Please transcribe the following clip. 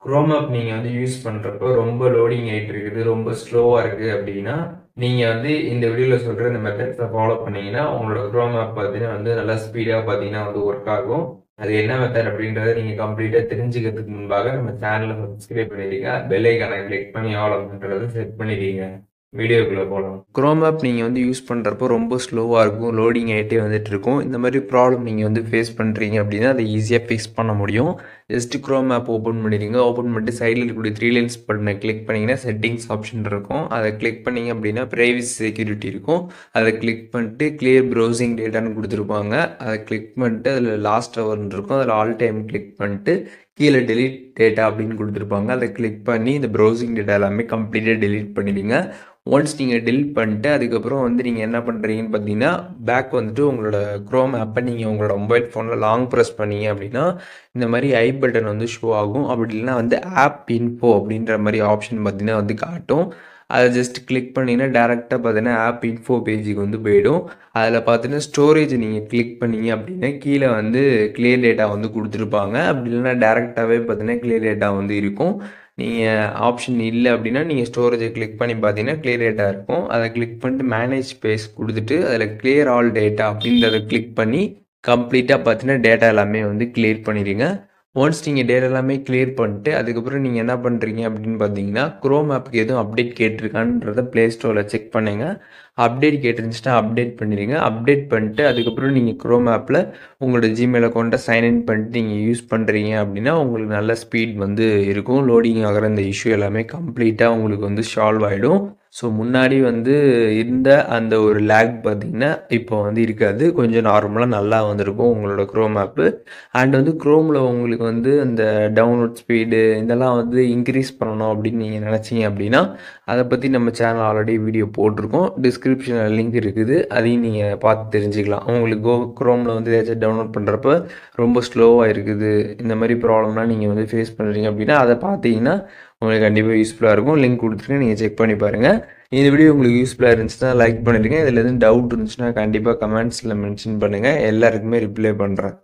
Chrome app நீங்க use பண்றப்போ ரொம்ப லோடிங் ஆயிட்டு இருக்குது, ரொம்ப ஸ்லோவா இருக்கு அப்படின்னா, நீங்க இந்த வீடியோல சொல்ற இந்த மெத்தட்ஸ ஃபாலோ பண்ணீங்கன்னா, உங்களோட குரோம் ஆப் பார்த்தீங்கன்னா நல்லா ஸ்பீடா பார்த்தீங்கன்னா ஒர்க் ஆகும். அது என்ன மெத்தட் அப்படின்றத நீங்க கம்ப்ளீட்டா தெரிஞ்சுக்கிறதுக்கு முன்பாக நம்ம சேனலை சப்ஸ்கிரைப் பண்ணிடுங்க. பெல் ஐகானை கிளிக் பண்ணி ஆல் அப்படின்றத செட் பண்ணிடுங்க. வீடியோக்குள்ள போகலாம். குரோம் ஆப் நீங்க யூஸ் பண்றப்போ ரொம்ப ஸ்லோவா இருக்கும், லோடிங் ஆயிட்டே வந்துட்டு இருக்கும். இந்த மாதிரி ப்ராப்ளம் நீங்க ஃபேஸ் பண்றீங்க அப்படின்னா அதை ஈஸியா ஃபிக்ஸ் பண்ண முடியும். ஜஸ்ட் குரோம் ஆப் ஓப்பன் பண்ணிடுங்க. ஓப்பன் பண்ணிட்டு சைடில் இருக்கக்கூடிய த்ரீ லைன்ஸ் பட்டனை கிளிக் பண்ணிங்கன்னா செட்டிங்ஸ் ஆப்ஷன் இருக்கும். அதை கிளிக் பண்ணிங்க அப்படின்னா ப்ரைவசி செக்யூரிட்டி இருக்கும். அதை கிளிக் பண்ணிட்டு கிளியர் ப்ரௌசிங் டேட்டான்னு கொடுத்துருப்பாங்க. அதை கிளிக் பண்ணிட்டு அதில் லாஸ்ட் ஹவர்னு இருக்கும், அதில் ஆல் டைம் கிளிக் பண்ணிட்டு கீழே டெலிட் டேட்டா அப்படின்னு கொடுத்துருப்பாங்க. அதை கிளிக் பண்ணி இந்த ப்ரௌசிங் டேட்டா எல்லாமே கம்ப்ளீட்டாக டெலிட் பண்ணிடுங்க. ஒன்ஸ் நீங்கள் டெலிட் பண்ணிட்டு அதுக்கப்புறம் நீங்கள் என்ன பண்ணுறீங்கன்னு பார்த்தீங்கன்னா, பேக் உங்களோட குரோம் ஆப்பை நீங்கள் உங்களோட மொபைல் ஃபோனில் லாங் ப்ரெஸ் பண்ணீங்க அப்படின்னா இந்த மாதிரி ஐ பட்டன் ஷோ ஆகும். அப்படி இல்லைன்னா ஆப் இன்ஃபோ அப்படின்ற மாதிரி ஆப்ஷன் பார்த்தீங்கன்னா காட்டும். அதை ஜஸ்ட் கிளிக் பண்ணிங்கன்னா டேரெக்டாக பார்த்தீங்கன்னா ஆப் இன்ஃபோ பேஜுக்கு போயிடும். அதில் பார்த்தீங்கன்னா ஸ்டோரேஜ் நீங்கள் கிளிக் பண்ணீங்க அப்படின்னா கீழே கிளியர் டேட்டா கொடுத்துருப்பாங்க. அப்படி இல்லைன்னா டேரெக்டாகவே பார்த்தீங்கன்னா கிளியர் டேட்டா இருக்கும். நீங்கள் ஆப்ஷன் இல்லை அப்படின்னா நீங்கள் ஸ்டோரேஜை கிளிக் பண்ணி பார்த்தீங்கன்னா கிளியர் டேட்டா இருக்கும். அதை கிளிக் பண்ணிட்டு மேனேஜ் ஸ்பேஸ் கொடுத்துட்டு அதில் கிளியர் ஆல் டேட்டா அப்படின்றத கிளிக் பண்ணி கம்ப்ளீட்டாக பார்த்தீங்கன்னா டேட்டா எல்லாமே கிளியர் பண்ணிடுங்க. ஒன்ஸ் நீங்கள் டேட்டா எல்லாமே கிளியர் பண்ணிட்டு அதுக்கப்புறம் நீங்கள் என்ன பண்ணுறீங்க அப்படின்னு பார்த்தீங்கன்னா, குரோம் ஆப்புக்கு எதுவும் அப்டேட் கேட்டிருக்கான்றத ப்ளே ஸ்டோரில் செக் பண்ணுங்க. அப்டேட் கேட்டிருந்துச்சுன்னா அப்டேட் பண்ணிடுங்க. அப்டேட் பண்ணிட்டு அதுக்கப்புறம் நீங்கள் குரோம் ஆப்பில் உங்களோட ஜிமெயில் அக்கௌண்ட்டை சைன்இன் பண்ணிட்டு நீங்கள் யூஸ் பண்ணுறீங்க அப்படின்னா உங்களுக்கு நல்ல ஸ்பீட் இருக்கும். லோடிங் ஆகிற இந்த இஷ்யூ எல்லாமே கம்ப்ளீட்டாக உங்களுக்கு சால்வ் ஆகிடும். ஸோ முன்னாடி இருந்த அந்த ஒரு லேக் பார்த்தீங்கன்னா இப்போ இருக்காது. கொஞ்சம் நார்மலாக நல்லா வந்திருக்கும் உங்களோட குரோம் ஆப்பு. அண்ட் குரோமில் உங்களுக்கு அந்த டவுன்லோட் ஸ்பீடு இதெல்லாம் இன்க்ரீஸ் பண்ணணும் அப்படின்னு நீங்கள் நினச்சிங்க அப்படின்னா அதை பற்றி நம்ம சேனல் ஆல்ரெடி வீடியோ போட்டிருக்கோம். டிஸ்கிரிப்ஷனில் லிங்க் இருக்குது, அதையும் நீங்கள் பார்த்து தெரிஞ்சுக்கலாம். உங்களுக்கு குரோமில் ஏதாச்சும் டவுன்லோட் பண்ணுறப்ப ரொம்ப ஸ்லோவாக இருக்குது, இந்த மாதிரி ப்ராப்ளம்லாம் நீங்கள் ஃபேஸ் பண்ணுறீங்க அப்படின்னா அதை பார்த்தீங்கன்னா உங்களுக்கு கண்டிப்பாக யூஸ்ஃபுல்லாக இருக்கும். லிங்க் கொடுத்துருக்கேன், நீங்கள் செக் பண்ணி பாருங்கள். இந்த வீடியோ உங்களுக்கு யூஸ்ஃபுல்லாக இருந்துச்சுன்னா லைக் பண்ணிடுங்க. இதில் எதுவும் டவுட் இருந்துச்சுன்னா கண்டிப்பாக கமெண்ட்ஸில் மென்ஷன் பண்ணுங்கள். எல்லாருக்குமே ரிப்ளை பண்ணுறேன்.